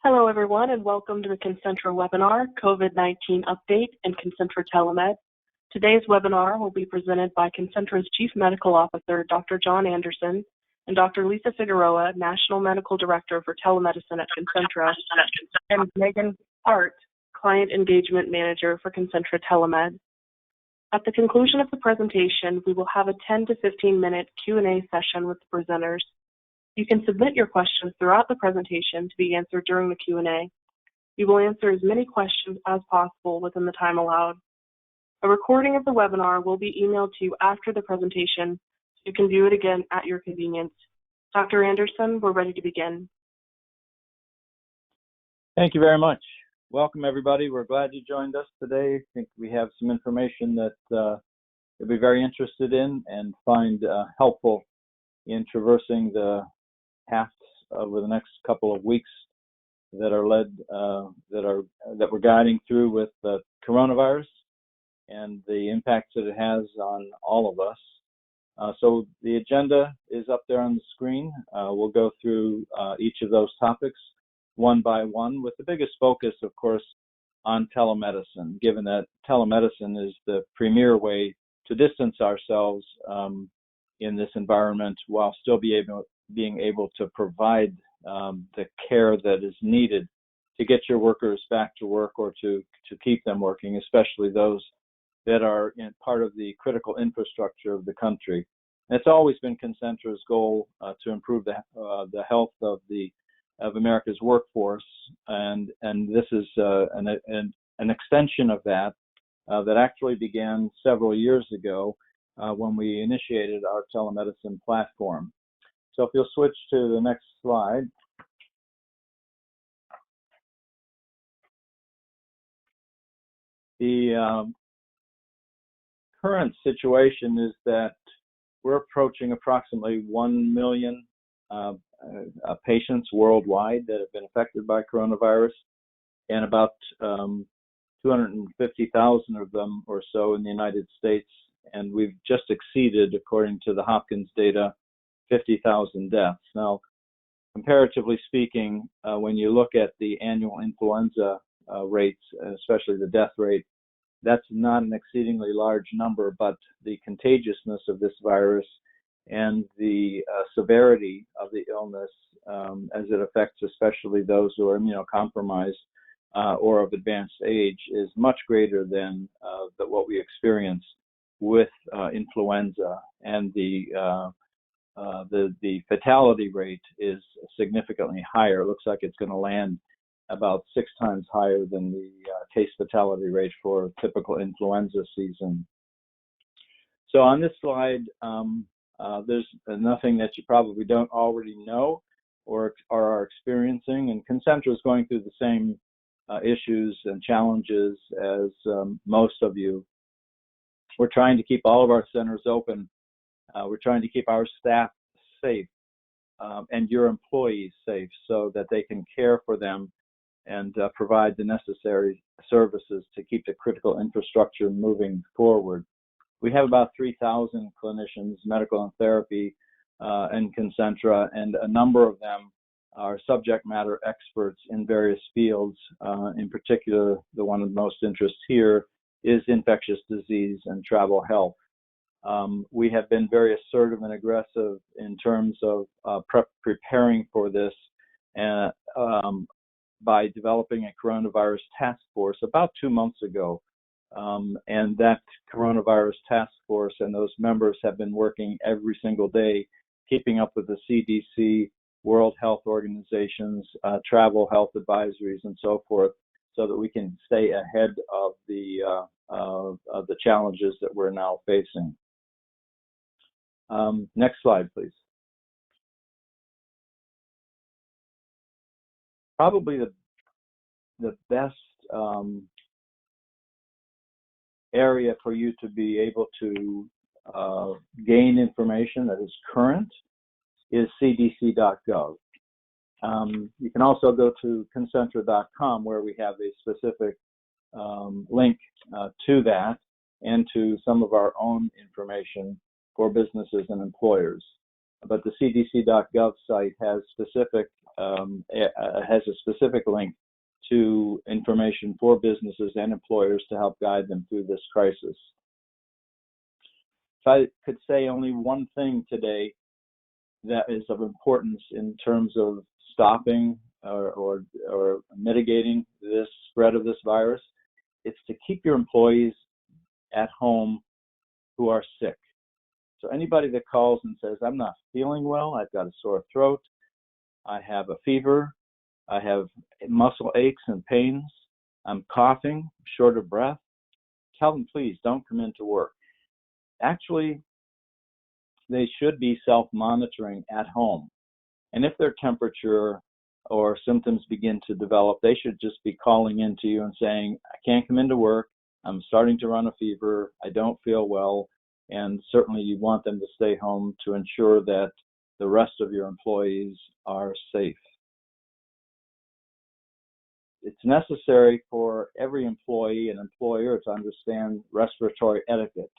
Hello, everyone, and welcome to the Concentra webinar, COVID-19 Update and Concentra Telemed. Today's webinar will be presented by Concentra's Chief Medical Officer, Dr. John Anderson, and Dr. Lisa Figueroa, National Medical Director for Telemedicine at Concentra, and Megan Hart, Client Engagement Manager for Concentra Telemed. At the conclusion of the presentation, we will have a 10 to 15-minute Q&A session with the presenters. You can submit your questions throughout the presentation to be answered during the Q&A. We will answer as many questions as possible within the time allowed. A recording of the webinar will be emailed to you after the presentation, so you can view it again at your convenience. Dr. Anderson, we're ready to begin. Thank you very much. Welcome, everybody. We're glad you joined us today. I think we have some information that you'll be very interested in and find helpful in traversing the paths over the next couple of weeks that are that we're guiding through with the coronavirus and the impacts that it has on all of us. So the agenda is up there on the screen. We'll go through each of those topics one by one, with the biggest focus, of course, on telemedicine, given that telemedicine is the premier way to distance ourselves in this environment while still being able to provide the care that is needed to get your workers back to work or to keep them working, especially those that are in part of the critical infrastructure of the country. And it's always been Concentra's goal to improve the health of America's workforce, and this is an extension of that that actually began several years ago when we initiated our telemedicine platform. So if you'll switch to the next slide. The current situation is that we're approaching approximately 1 million patients worldwide that have been affected by coronavirus, and about 250,000 of them or so in the United States. And we've just exceeded, according to the Hopkins data, 50,000 deaths. Now, comparatively speaking, when you look at the annual influenza rates, especially the death rate, that's not an exceedingly large number, but the contagiousness of this virus and the severity of the illness as it affects especially those who are immunocompromised or of advanced age is much greater than what we experience with influenza, and the fatality rate is significantly higher. It looks like it's going to land about 6 times higher than the case fatality rate for a typical influenza season. So on this slide, there's nothing that you probably don't already know or are experiencing, and Concentra is going through the same issues and challenges as most of you. We're trying to keep all of our centers open. We're trying to keep our staff safe and your employees safe so that they can care for them and provide the necessary services to keep the critical infrastructure moving forward. We have about 3,000 clinicians, medical and therapy in Concentra, and a number of them are subject matter experts in various fields. In particular, the one of most interest here is infectious disease and travel health. We have been very assertive and aggressive in terms of preparing for this by developing a coronavirus task force about 2 months ago. And that coronavirus task force and those members have been working every single day, keeping up with the CDC, World Health Organizations, travel health advisories, and so forth, so that we can stay ahead of the challenges that we're now facing. Next slide, please. Probably the best area for you to be able to gain information that is current is cdc.gov. You can also go to concentra.com, where we have a specific link to that and to some of our own information for businesses and employers. But the cdc.gov site has specific has a specific link to information for businesses and employers to help guide them through this crisis. If I could say only one thing today that is of importance in terms of stopping or mitigating this spread of this virus, it's to keep your employees at home who are sick. So anybody that calls and says, I'm not feeling well, I've got a sore throat, I have a fever, I have muscle aches and pains, I'm coughing, short of breath, tell them, please don't come into work. Actually, they should be self-monitoring at home. And if their temperature or symptoms begin to develop, they should just be calling into you and saying, I can't come into work, I'm starting to run a fever, I don't feel well, and certainly you want them to stay home to ensure that the rest of your employees are safe. It's necessary for every employee and employer to understand respiratory etiquette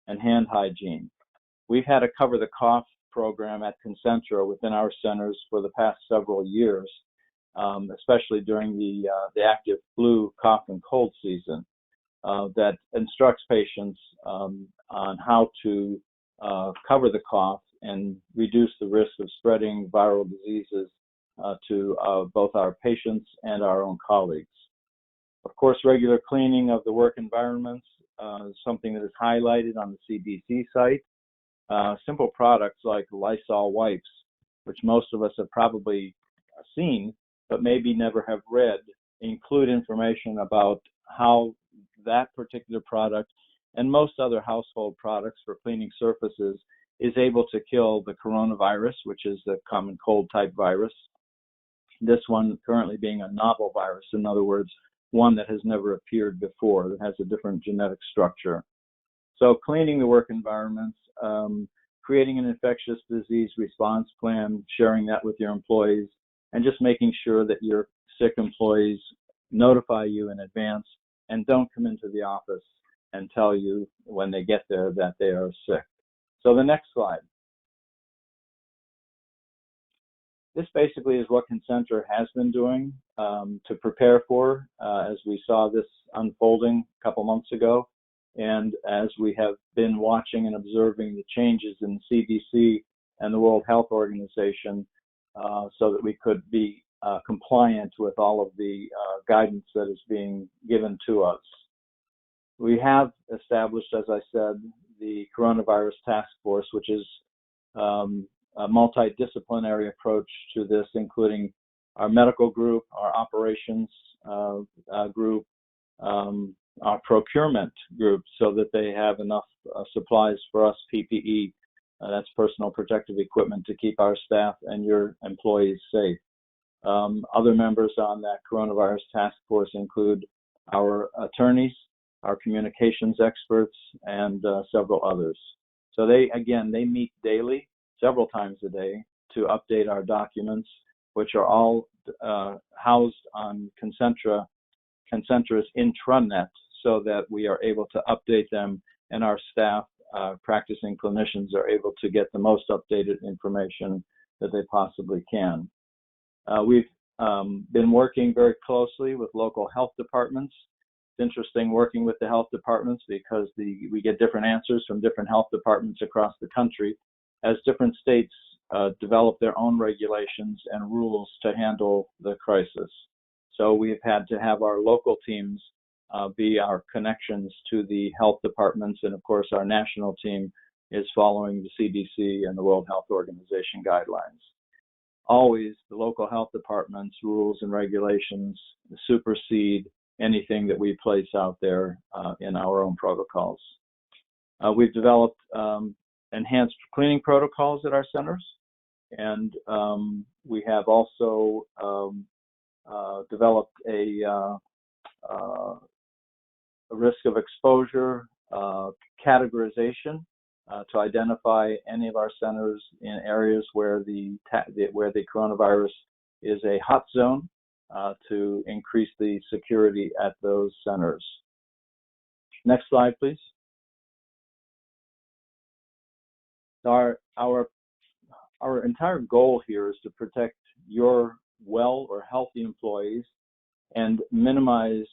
and hand hygiene. We've had a Cover the Cough program at Concentra within our centers for the past several years, especially during the active flu, cough, and cold season, that instructs patients on how to cover the cough and reduce the risk of spreading viral diseases to both our patients and our own colleagues. Of course, regular cleaning of the work environments is something that is highlighted on the CDC site. Simple products like Lysol wipes, which most of us have probably seen, but maybe never have read, include information about how that particular product and most other household products for cleaning surfaces is able to kill the coronavirus, which is the common cold type virus. This one currently being a novel virus, in other words, one that has never appeared before, that has a different genetic structure. So cleaning the work environments, creating an infectious disease response plan, sharing that with your employees, and just making sure that your sick employees notify you in advance and don't come into the office and tell you when they get there that they are sick. So the next slide. This basically is what Concentra has been doing to prepare for as we saw this unfolding a couple months ago, and as we have been watching and observing the changes in CDC and the World Health Organization so that we could be compliant with all of the guidance that is being given to us. We have established, as I said, the Coronavirus Task Force, which is a multidisciplinary approach to this, including our medical group, our operations group, our procurement group, so that they have enough supplies for us, PPE, that's personal protective equipment, to keep our staff and your employees safe. Other members on that Coronavirus Task Force include our attorneys, our communications experts, and several others. So they meet daily, several times a day, to update our documents, which are all housed on Concentra's intranet, so that we are able to update them, and our staff, practicing clinicians, are able to get the most updated information that they possibly can. We've been working very closely with local health departments. It's interesting working with the health departments because we get different answers from different health departments across the country as different states develop their own regulations and rules to handle the crisis. So we've had to have our local teams be our connections to the health departments, and of course our national team is following the CDC and the World Health Organization guidelines. Always the local health departments' rules and regulations supersede anything that we place out there in our own protocols. We've developed enhanced cleaning protocols at our centers, and we have also developed a risk of exposure categorization to identify any of our centers in areas where the coronavirus is a hot zone, to increase the security at those centers. Next slide, please. Our entire goal here is to protect your well or healthy employees and minimize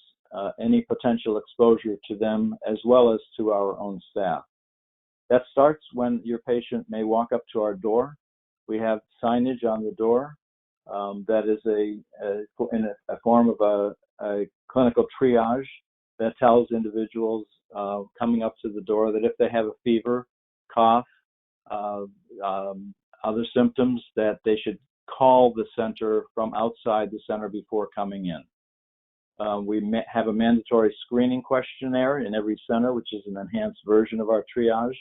any potential exposure to them as well as to our own staff. That starts when your patient may walk up to our door. We have signage on the door that is in a form of a clinical triage that tells individuals coming up to the door that if they have a fever, cough, other symptoms, that they should call the center from outside the center before coming in. We have a mandatory screening questionnaire in every center, which is an enhanced version of our triage.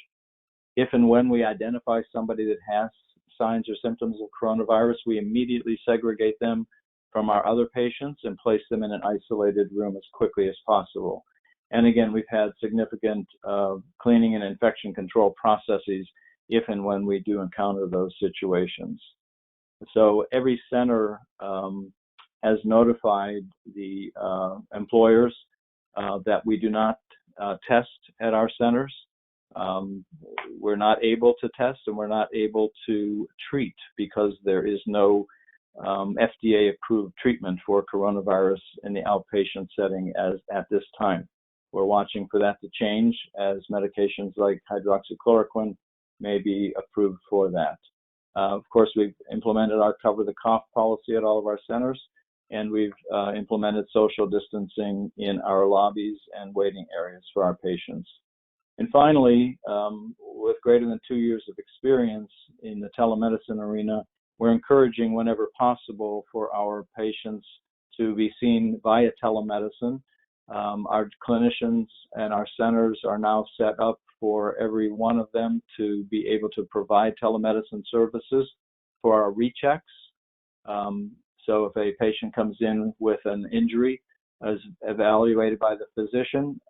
If and when we identify somebody that has signs or symptoms of coronavirus, we immediately segregate them from our other patients and place them in an isolated room as quickly as possible. And again, we've had significant cleaning and infection control processes if and when we do encounter those situations. So every center has notified the employers that we do not test at our centers. We're not able to test and we're not able to treat because there is no FDA-approved treatment for coronavirus in the outpatient setting at this time. We're watching for that to change as medications like hydroxychloroquine may be approved for that. Of course, we've implemented our cover the cough policy at all of our centers, and we've implemented social distancing in our lobbies and waiting areas for our patients. And finally, with greater than 2 years of experience in the telemedicine arena, we're encouraging whenever possible for our patients to be seen via telemedicine. Our clinicians and our centers are now set up for every one of them to be able to provide telemedicine services for our rechecks. So if a patient comes in with an injury, as evaluated by the physician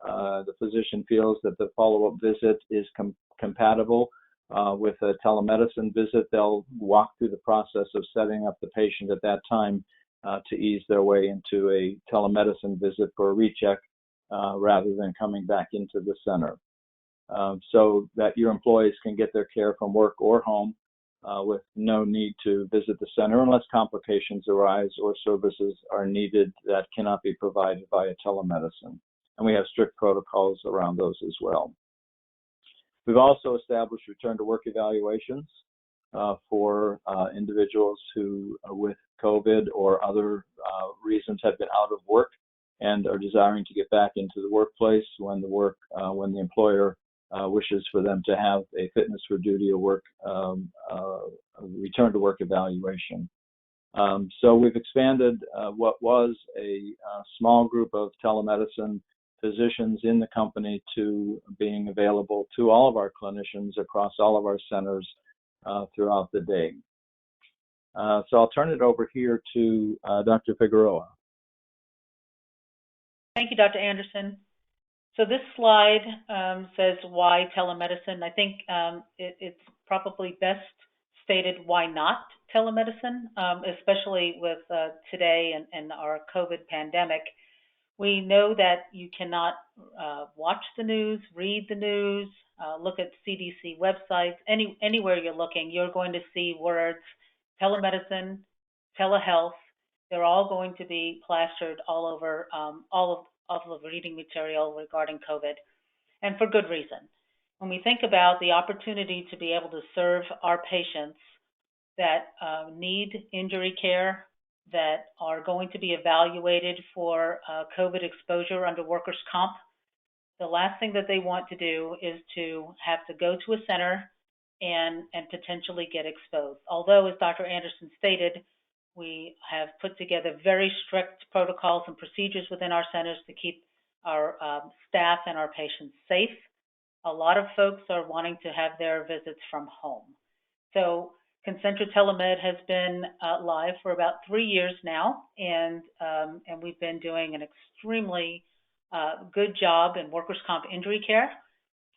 feels that the follow-up visit is compatible with a telemedicine visit, they'll walk through the process of setting up the patient at that time to ease their way into a telemedicine visit for a recheck rather than coming back into the center. So that your employees can get their care from work or home with no need to visit the center unless complications arise or services are needed that cannot be provided via telemedicine. And we have strict protocols around those as well. We've also established return to work evaluations for individuals who, with COVID or other reasons, have been out of work and are desiring to get back into the workplace when the employer wishes for them to have a fitness for duty or work return to work evaluation. So we've expanded what was a small group of telemedicine physicians in the company to being available to all of our clinicians across all of our centers throughout the day. So I'll turn it over here to Dr. Figueroa. Thank you, Dr. Anderson. So this slide says why telemedicine. I think it's probably best stated why not telemedicine, especially with today and our COVID pandemic. We know that you cannot watch the news, read the news, look at CDC websites. Anywhere you're looking, you're going to see words telemedicine, telehealth. They're all going to be plastered all over all of the reading material regarding COVID, and for good reason. When we think about the opportunity to be able to serve our patients that need injury care, that are going to be evaluated for COVID exposure under workers' comp, the last thing that they want to do is to have to go to a center and potentially get exposed. Although, as Dr. Anderson stated, we have put together very strict protocols and procedures within our centers to keep our staff and our patients safe. A lot of folks are wanting to have their visits from home. So Concentra Telemed has been live for about 3 years now, and we've been doing an extremely good job in workers' comp injury care.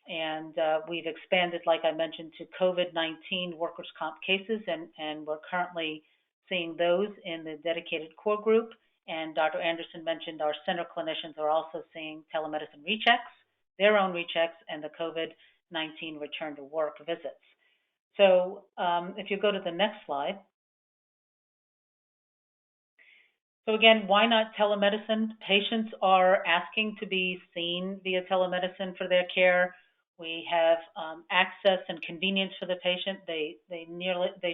And we've expanded, like I mentioned, to COVID-19 workers' comp cases, and we're currently seeing those in the dedicated core group. And Dr. Anderson mentioned our center clinicians are also seeing telemedicine rechecks, their own rechecks, and the COVID-19 return to work visits. So if you go to the next slide. So again, why not telemedicine? Patients are asking to be seen via telemedicine for their care. We have access and convenience for the patient. They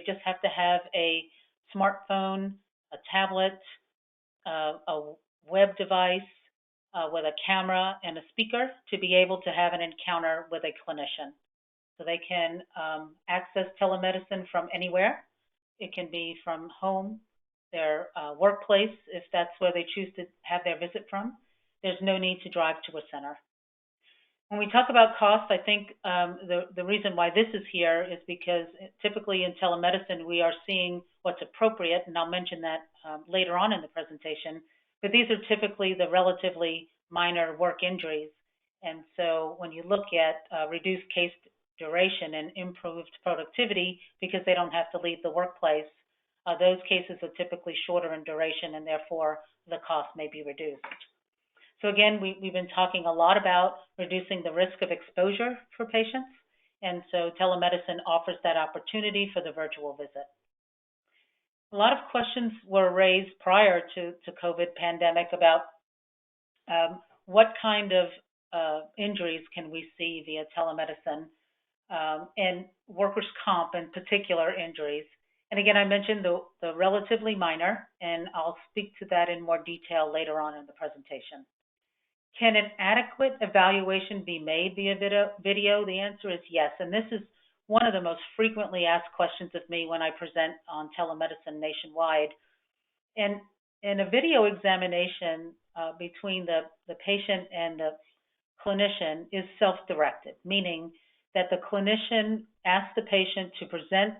just have to have a smartphone, a tablet, a web device with a camera and a speaker to be able to have an encounter with a clinician. So they can access telemedicine from anywhere. It can be from home, their workplace, if that's where they choose to have their visit from. There's no need to drive to a center. When we talk about cost, I think the reason why this is here is because typically in telemedicine we are seeing what's appropriate, and I'll mention that later on in the presentation, but these are typically the relatively minor work injuries. And so when you look at reduced case duration and improved productivity because they don't have to leave the workplace, those cases are typically shorter in duration and therefore the cost may be reduced. So again, we've been talking a lot about reducing the risk of exposure for patients, and so telemedicine offers that opportunity for the virtual visit. A lot of questions were raised prior to COVID pandemic about what kind of injuries can we see via telemedicine, and workers' comp in particular injuries. And again, I mentioned the relatively minor, and I'll speak to that in more detail later on in the presentation. Can an adequate evaluation be made via video? The answer is yes, and this is one of the most frequently asked questions of me when I present on telemedicine nationwide. And in a video examination between the patient and the clinician is self-directed, meaning that the clinician asks the patient to present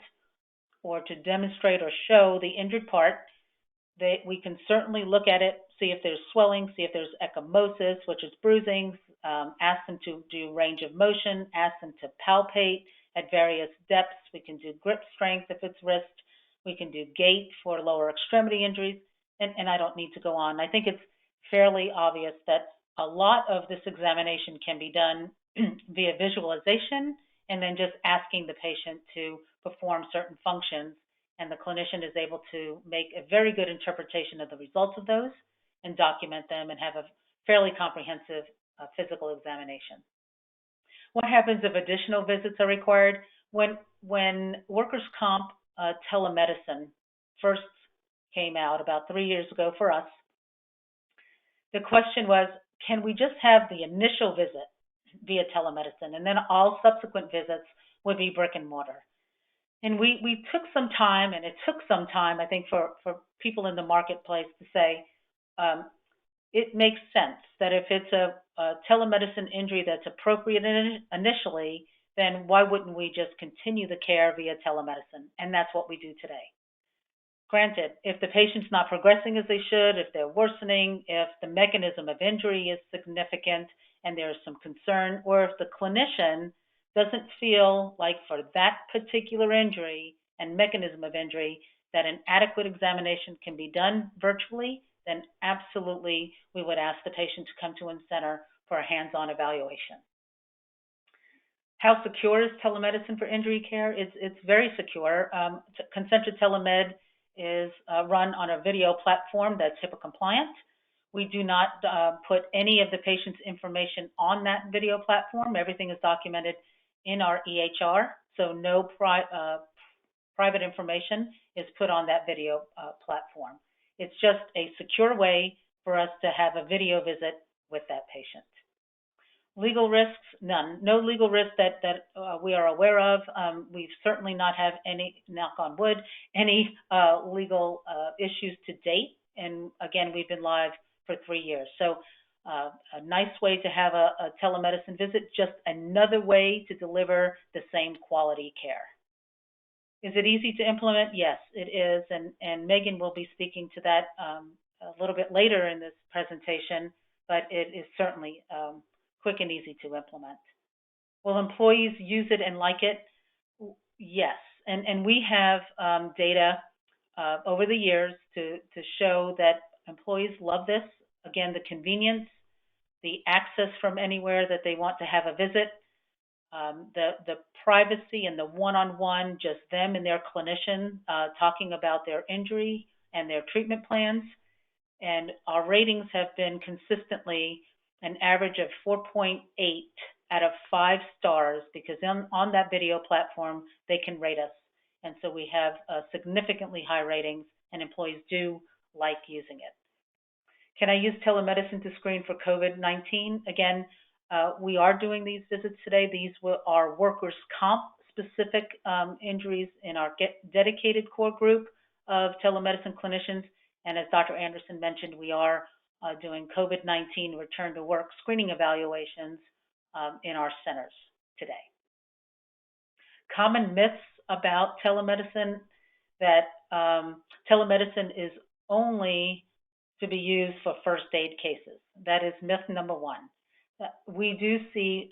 or to demonstrate or show the injured part. We can certainly look at it, see if there's swelling, see if there's ecchymosis, which is bruising, ask them to do range of motion, ask them to palpate at various depths. We can do grip strength if it's wrist. We can do gait for lower extremity injuries, and I don't need to go on. I think it's fairly obvious that a lot of this examination can be done via visualization and then just asking the patient to perform certain functions, and the clinician is able to make a very good interpretation of the results of those and document them and have a fairly comprehensive physical examination. What happens if additional visits are required? When workers' comp telemedicine first came out about 3 years ago for us, the question was, can we just have the initial visit via telemedicine and then all subsequent visits would be brick and mortar? And we took some time, and it took some time, I think, for people in the marketplace to say, it makes sense that if it's a telemedicine injury that's appropriate initially, then why wouldn't we just continue the care via telemedicine? And that's what we do today. Granted, if the patient's not progressing as they should, if they're worsening, if the mechanism of injury is significant and there's some concern, or if the clinician doesn't feel like for that particular injury and mechanism of injury that an adequate examination can be done virtually, then absolutely we would ask the patient to come to a center for a hands-on evaluation. How secure is telemedicine for injury care? It's very secure. Concentra Telemed is run on a video platform that's HIPAA compliant. We do not put any of the patient's information on that video platform. Everything is documented in our EHR, so no private information is put on that video platform. It's just a secure way for us to have a video visit with that patient. Legal risks, none. No legal risks that we are aware of. We've certainly not had any, knock on wood, any legal issues to date. And again, we've been live for 3 years. So a nice way to have a telemedicine visit, just another way to deliver the same quality care. Is it easy to implement? Yes, it is. And Megan will be speaking to that a little bit later in this presentation, but it is certainly quick and easy to implement. Will employees use it and like it? Yes. And we have data over the years to show that employees love this. Again, the convenience, the access from anywhere that they want to have a visit, the privacy and the one-on-one, just them and their clinician talking about their injury and their treatment plans. And our ratings have been consistently an average of 4.8 out of 5 stars, because on that video platform, they can rate us. And so we have significantly high ratings, and employees do like using it. Can I use telemedicine to screen for COVID-19? Again, we are doing these visits today. These are workers' comp specific injuries in our dedicated core group of telemedicine clinicians. And as Dr. Anderson mentioned, we are doing COVID-19 return to work screening evaluations in our centers today. Common myths about telemedicine: that telemedicine is only to be used for first aid cases. That is myth number one. We do see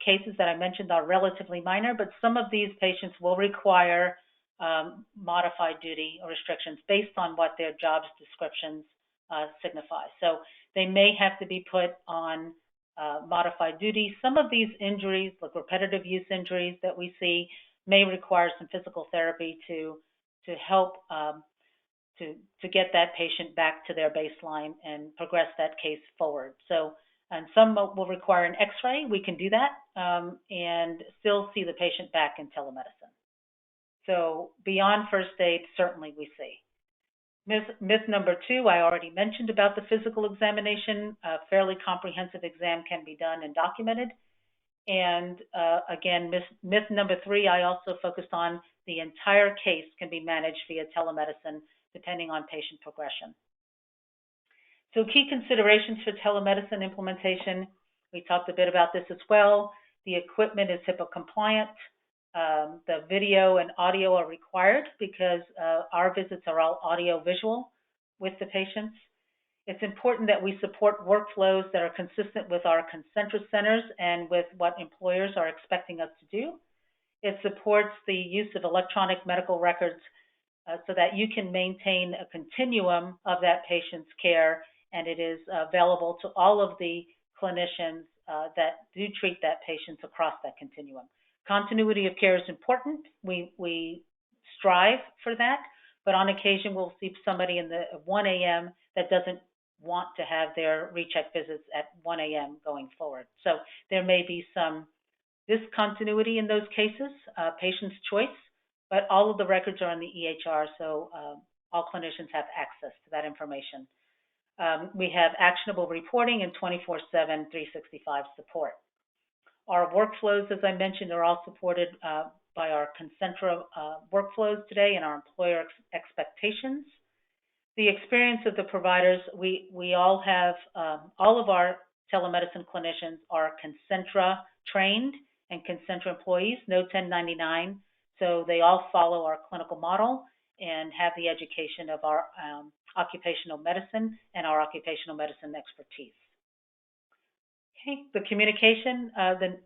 cases that I mentioned are relatively minor, but some of these patients will require modified duty or restrictions based on what their job descriptions signify. So they may have to be put on modified duty. Some of these injuries, like repetitive use injuries that we see, may require some physical therapy to help to get that patient back to their baseline and progress that case forward. So, and some will require an X-ray. We can do that and still see the patient back in telemedicine. So beyond first aid, certainly we see. Myth number two, I already mentioned about the physical examination. A fairly comprehensive exam can be done and documented. And again, myth number three, I also focused on: the entire case can be managed via telemedicine depending on patient progression. So key considerations for telemedicine implementation, we talked a bit about this as well. The equipment is HIPAA compliant. The video and audio are required because our visits are all audio-visual with the patients. It's important that we support workflows that are consistent with our Concentra centers and with what employers are expecting us to do. It supports the use of electronic medical records so that you can maintain a continuum of that patient's care, and it is available to all of the clinicians that do treat that patient across that continuum. Continuity of care is important. We strive for that, but on occasion we'll see somebody in the 1 a.m. that doesn't want to have their recheck visits at 1 a.m. going forward. So there may be some discontinuity in those cases, patient's choice, but all of the records are on the EHR, so all clinicians have access to that information. We have actionable reporting and 24/7, 365 support. Our workflows, as I mentioned, are all supported by our Concentra workflows today and our employer expectations. The experience of the providers, we all have, all of our telemedicine clinicians are Concentra trained and Concentra employees, no 1099, so they all follow our clinical model and have the education of our occupational medicine and our occupational medicine expertise. Okay, the communication,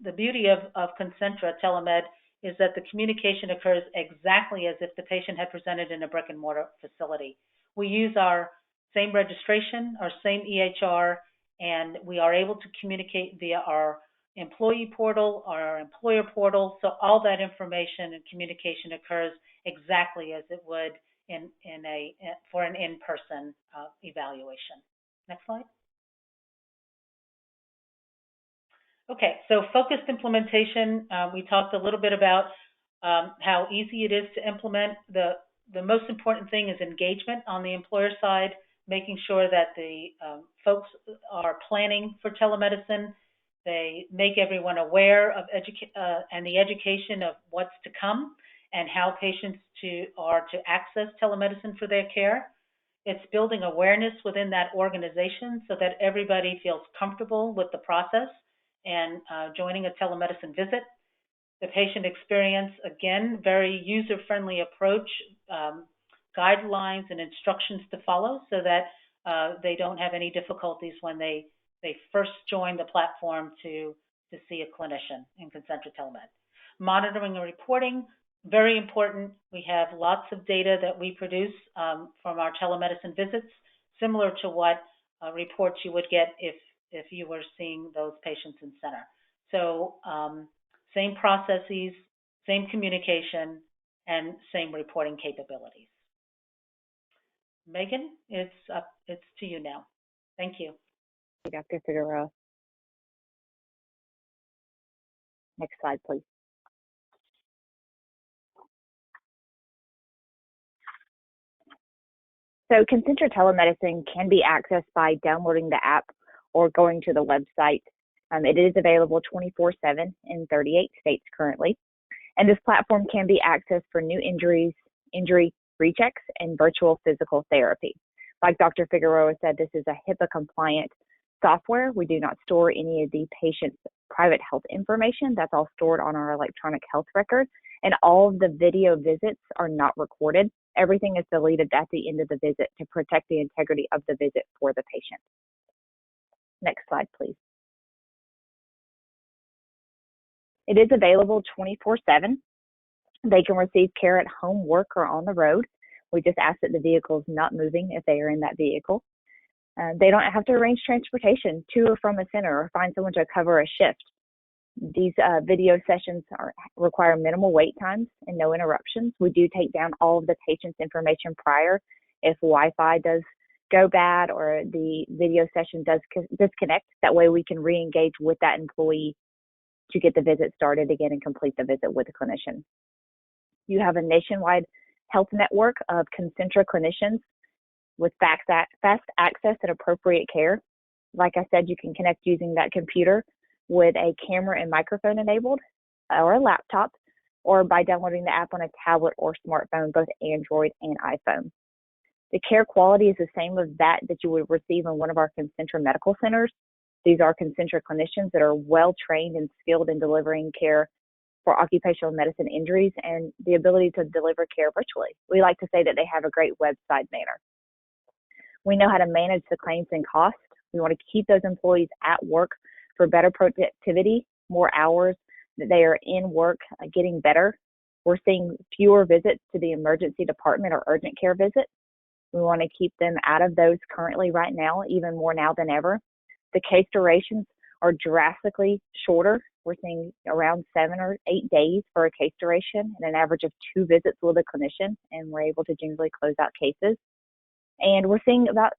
the beauty of Concentra Telemed is that the communication occurs exactly as if the patient had presented in a brick and mortar facility. We use our same registration, our same EHR, and we are able to communicate via our employee portal, our employer portal, so all that information and communication occurs exactly as it would for an in-person evaluation. Next slide. Okay, so focused implementation. We talked a little bit about how easy it is to implement. The most important thing is engagement on the employer side, making sure that the folks are planning for telemedicine. They make everyone aware of and the education of what's to come and how patients are to access telemedicine for their care. It's building awareness within that organization so that everybody feels comfortable with the process and joining a telemedicine visit. The patient experience, again, very user-friendly approach, guidelines and instructions to follow so that they don't have any difficulties when they first join the platform to see a clinician in Concentra Telemed. Monitoring and reporting, very important. We have lots of data that we produce from our telemedicine visits, similar to what reports you would get if you were seeing those patients in center. So same processes, same communication, and same reporting capabilities. Megan, it's to you now. Thank you. Dr. Figueroa. Next slide, please. So Concentra Telemedicine can be accessed by downloading the app or going to the website. It is available 24/7 in 38 states currently. And this platform can be accessed for new injuries, injury rechecks, and virtual physical therapy. Like Dr. Figueroa said, this is a HIPAA compliant software. We do not store any of the patient's private health information. That's all stored on our electronic health record. And all of the video visits are not recorded. Everything is deleted at the end of the visit to protect the integrity of the visit for the patient. Next slide, please. It is available 24/7. They can receive care at home, work, or on the road. We just ask that the vehicle is not moving if they are in that vehicle. They don't have to arrange transportation to or from a center or find someone to cover a shift. These video sessions require minimal wait times and no interruptions. We do take down all of the patient's information prior if Wi-Fi does go bad or the video session does disconnect. That way we can re-engage with that employee to get the visit started again and complete the visit with the clinician. You have a nationwide health network of Concentra clinicians with fast access and appropriate care. Like I said, you can connect using that computer with a camera and microphone enabled or a laptop, or by downloading the app on a tablet or smartphone, both Android and iPhone. The care quality is the same as that you would receive in one of our Concentra medical centers. These are Concentra clinicians that are well trained and skilled in delivering care for occupational medicine injuries and the ability to deliver care virtually. We like to say that they have a great website manner. We know how to manage the claims and costs. We want to keep those employees at work for better productivity, more hours that they are in work, getting better. We're seeing fewer visits to the emergency department or urgent care visits. We want to keep them out of those currently right now, even more now than ever. The case durations are drastically shorter. We're seeing around 7 or 8 days for a case duration and an average of 2 visits with a clinician, and we're able to generally close out cases. And we're seeing about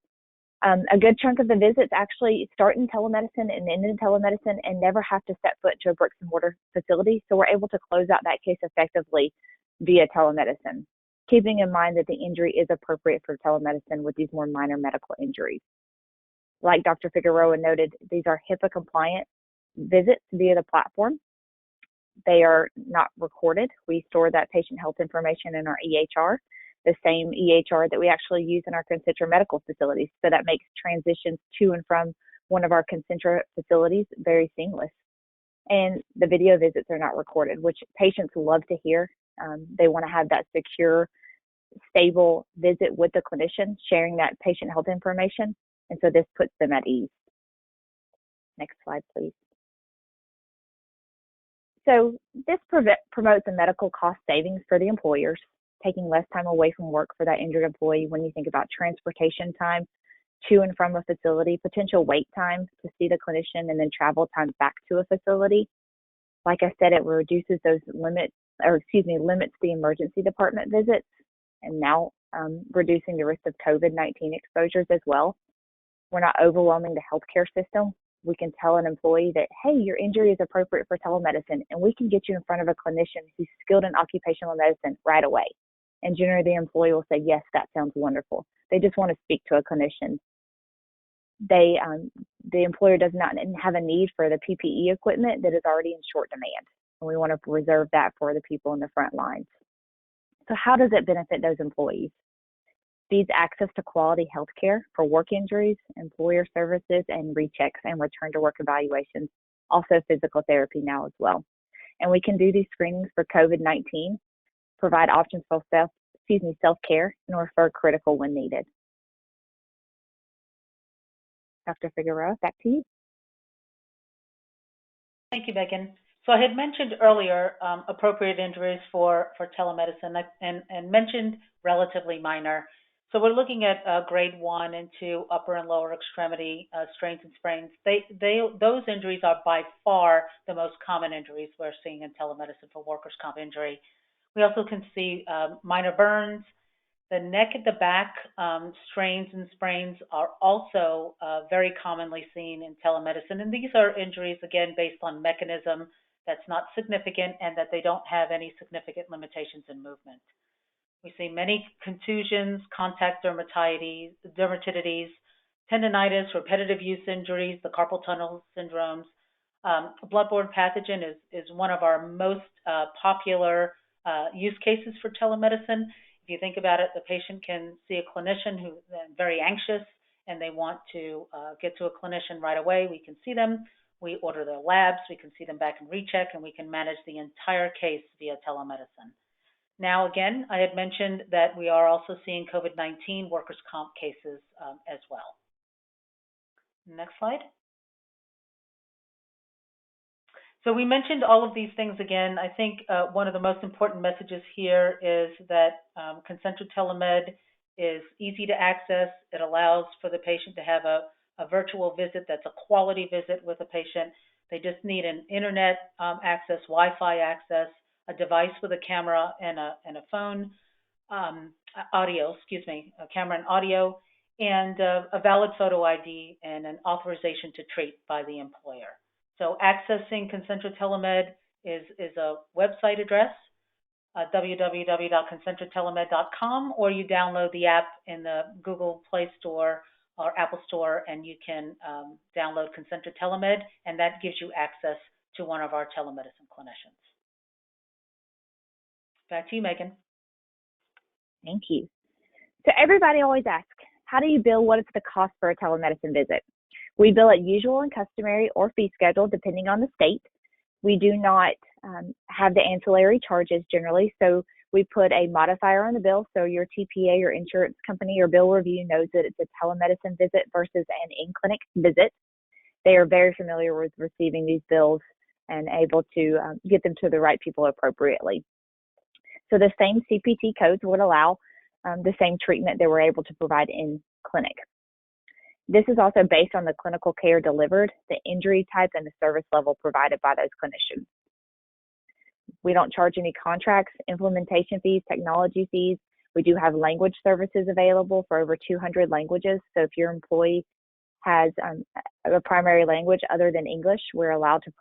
a good chunk of the visits actually start in telemedicine and end in telemedicine and never have to set foot to a bricks and mortar facility. So we're able to close out that case effectively via telemedicine, keeping in mind that the injury is appropriate for telemedicine with these more minor medical injuries. Like Dr. Figueroa noted, these are HIPAA compliant visits via the platform. They are not recorded. We store that patient health information in our EHR, the same EHR that we actually use in our Concentra medical facilities. So that makes transitions to and from one of our Concentra facilities very seamless. And the video visits are not recorded, which patients love to hear. They want to have that secure, stable visit with the clinician, sharing that patient health information. And so this puts them at ease. Next slide, please. So this promotes a medical cost savings for the employers, taking less time away from work for that injured employee when you think about transportation time to and from a facility, potential wait time to see the clinician, and then travel time back to a facility. Like I said, it reduces those limits the emergency department visits, and now reducing the risk of COVID-19 exposures as well. We're not overwhelming the healthcare system. We can tell an employee that, hey, your injury is appropriate for telemedicine, and we can get you in front of a clinician who's skilled in occupational medicine right away. And generally the employee will say, yes, that sounds wonderful. They just want to speak to a clinician. The employer does not have a need for the PPE equipment that is already in short demand. And we want to reserve that for the people in the front lines. So how does it benefit those employees? Feeds access to quality health care for work injuries, employer services, and rechecks and return to work evaluations, also physical therapy now as well. And we can do these screenings for COVID-19, provide options for self-care, and refer critical when needed. Dr. Figueroa, back to you. Thank you, Megan. So I had mentioned earlier appropriate injuries for telemedicine and mentioned relatively minor. So we're looking at grade 1 and 2 upper and lower extremity strains and sprains. Those injuries are by far the most common injuries we're seeing in telemedicine for workers' comp injury. We also can see minor burns, The neck at the back strains and sprains are also very commonly seen in telemedicine. And these are injuries, again, based on mechanism that's not significant and that they don't have any significant limitations in movement. We see many contusions, contact dermatitis, tendinitis, repetitive use injuries, the carpal tunnel syndromes. Bloodborne pathogen is one of our most popular use cases for telemedicine. If you think about it, the patient can see a clinician who's very anxious and they want to get to a clinician right away. We can see them. We order their labs. We can see them back and recheck, and we can manage the entire case via telemedicine. Now, again, I had mentioned that we are also seeing COVID-19 workers' comp cases as well. Next slide. So we mentioned all of these things again. I think one of the most important messages here is that Concentra Telemed is easy to access. It allows for the patient to have a virtual visit that's a quality visit with a patient. They just need an internet access, Wi-Fi access, a device with a camera and a phone, audio, a camera and audio, and a valid photo ID and an authorization to treat by the employer. So accessing Concentra Telemed is a website address, www.concentratelemed.com, or you download the app in the Google Play Store or Apple Store, and you can download Concentra Telemed, and that gives you access to one of our telemedicine clinicians. Back to you, Megan. Thank you. So everybody always asks, how do you bill? What is the cost for a telemedicine visit? We bill at usual and customary or fee schedule depending on the state. We do not have the ancillary charges generally, so we put a modifier on the bill so your TPA or insurance company or bill review knows that it's a telemedicine visit versus an in-clinic visit. They are very familiar with receiving these bills and able to get them to the right people appropriately. So the same CPT codes would allow the same treatment that we're able to provide in clinic. This is also based on the clinical care delivered, the injury type, and the service level provided by those clinicians. We don't charge any contracts, implementation fees, technology fees. We do have language services available for over 200 languages. So if your employee has a primary language other than English, we're allowed to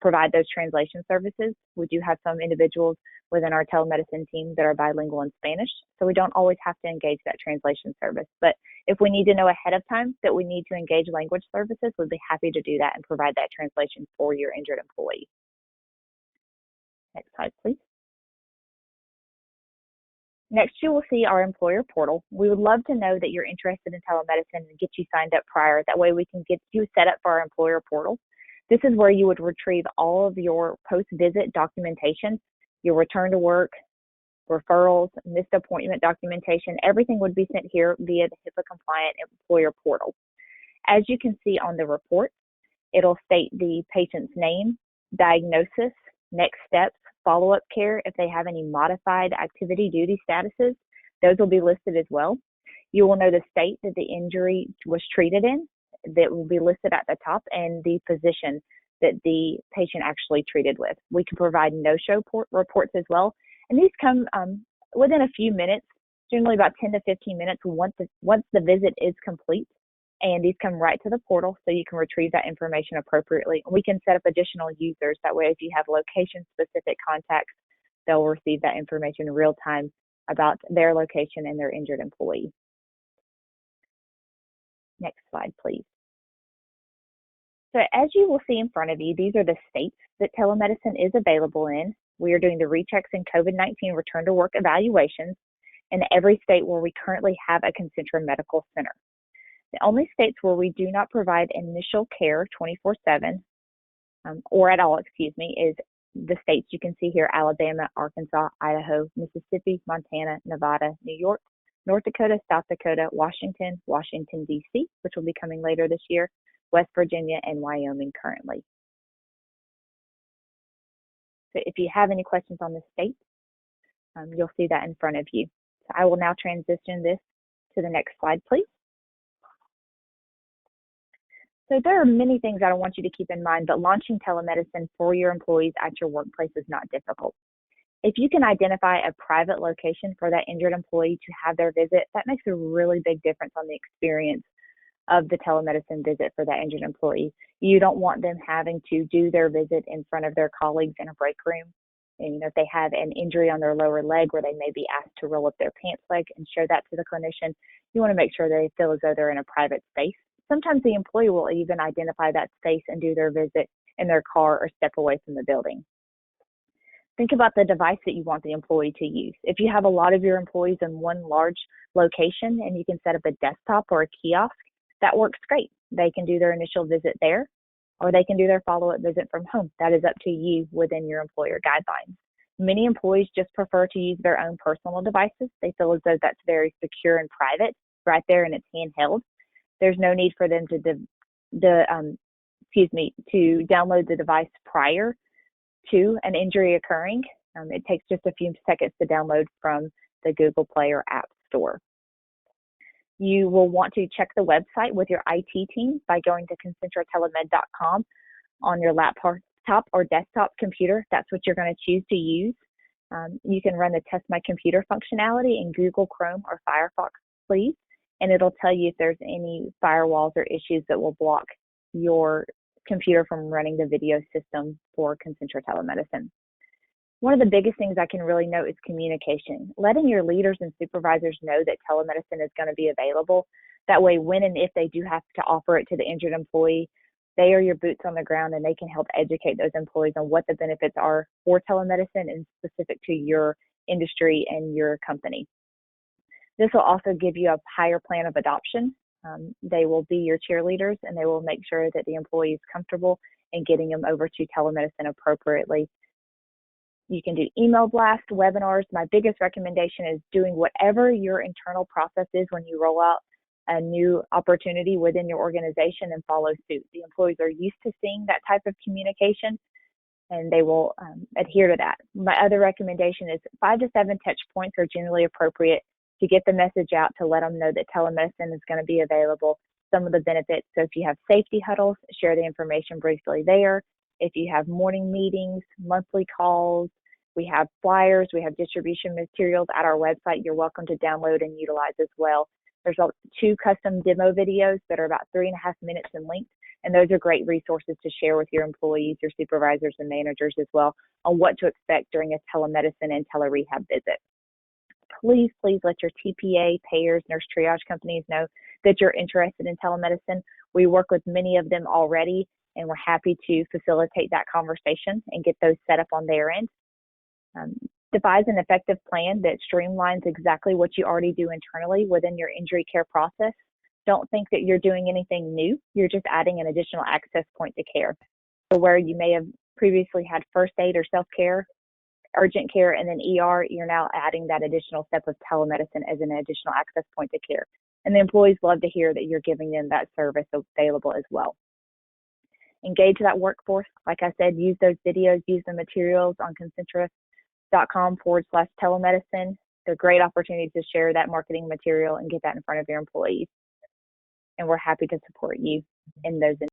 provide those translation services. We do have some individuals within our telemedicine team that are bilingual in Spanish, so we don't always have to engage that translation service. But if we need to know ahead of time that we need to engage language services, we'd be happy to do that and provide that translation for your injured employee. Next slide, please. Next, you will see our employer portal. We would love to know that you're interested in telemedicine and get you signed up prior. That way we can get you set up for our employer portal. This is where you would retrieve all of your post-visit documentation, your return to work, referrals, missed appointment documentation. Everything would be sent here via the HIPAA-compliant employer portal. As you can see on the report, it'll state the patient's name, diagnosis, next steps, follow-up care. If they have any modified activity duty statuses, those will be listed as well. You will know the state that the injury was treated in, that will be listed at the top, and the physician that the patient actually treated with. We can provide no-show reports as well, and these come within a few minutes, generally about 10 to 15 minutes once the visit is complete, and these come right to the portal so you can retrieve that information appropriately. We can set up additional users. That way, if you have location-specific contacts, they'll receive that information in real time about their location and their injured employee. Next slide, please. So as you will see in front of you, these are the states that telemedicine is available in. We are doing the rechecks and COVID-19 return to work evaluations in every state where we currently have a Concentra Medical Center. The only states where we do not provide initial care 24/7 or at all, is the states you can see here: Alabama, Arkansas, Idaho, Mississippi, Montana, Nevada, New York, North Dakota, South Dakota, Washington, Washington, D.C., which will be coming later this year, West Virginia, and Wyoming currently. So if you have any questions on the states, you'll see that in front of you. So I will now transition this to the next slide, please. So there are many things that I want you to keep in mind, but launching telemedicine for your employees at your workplace is not difficult. If you can identify a private location for that injured employee to have their visit, that makes a really big difference on the experience of the telemedicine visit for that injured employee. You don't want them having to do their visit in front of their colleagues in a break room. And, if they have an injury on their lower leg where they may be asked to roll up their pants leg and show that to the clinician, you want to make sure they feel as though they're in a private space. Sometimes the employee will even identify that space and do their visit in their car or step away from the building. Think about the device that you want the employee to use. If you have a lot of your employees in one large location and you can set up a desktop or a kiosk, that works great. They can do their initial visit there, or they can do their follow-up visit from home. That is up to you within your employer guidelines. Many employees just prefer to use their own personal devices. They feel as though that's very secure and private, right there and it's handheld. There's no need for them to download the device prior to an injury occurring. It takes just a few seconds to download from the Google Play or App Store. You will want to check the website with your IT team by going to ConcentraTelemed.com on your laptop or desktop computer. That's what you're going to choose to use. You can run the Test My Computer functionality in Google Chrome or Firefox, please, and it'll tell you if there's any firewalls or issues that will block your computer from running the video system for Concentra Telemedicine. One of the biggest things I can really note is communication. Letting your leaders and supervisors know that telemedicine is going to be available. That way, when and if they do have to offer it to the injured employee, they are your boots on the ground and they can help educate those employees on what the benefits are for telemedicine and specific to your industry and your company. This will also give you a higher plan of adoption. They will be your cheerleaders and they will make sure that the employee is comfortable in getting them over to telemedicine appropriately. You can do email blasts, webinars. My biggest recommendation is doing whatever your internal process is when you roll out a new opportunity within your organization and follow suit. The employees are used to seeing that type of communication and they will adhere to that. My other recommendation is 5 to 7 touch points are generally appropriate to get the message out to let them know that telemedicine is going to be available, some of the benefits. So if you have safety huddles, share the information briefly there. If you have morning meetings, monthly calls, we have flyers, we have distribution materials at our website you're welcome to download and utilize as well. There's 2 custom demo videos that are about 3.5 minutes in length, and those are great resources to share with your employees, your supervisors, and managers as well on what to expect during a telemedicine and telerehab visit. Please let your TPA, payers, nurse triage companies know that you're interested in telemedicine. We work with many of them already, and we're happy to facilitate that conversation and get those set up on their end. Devise an effective plan that streamlines exactly what you already do internally within your injury care process. Don't think that you're doing anything new. You're just adding an additional access point to care. So where you may have previously had first aid or self-care, urgent care, and then ER, you're now adding that additional step of telemedicine as an additional access point to care. And the employees love to hear that you're giving them that service available as well. Engage that workforce. Like I said, use those videos, use the materials on Concentra.com/telemedicine. They're great opportunities to share that marketing material and get that in front of your employees. And we're happy to support you in those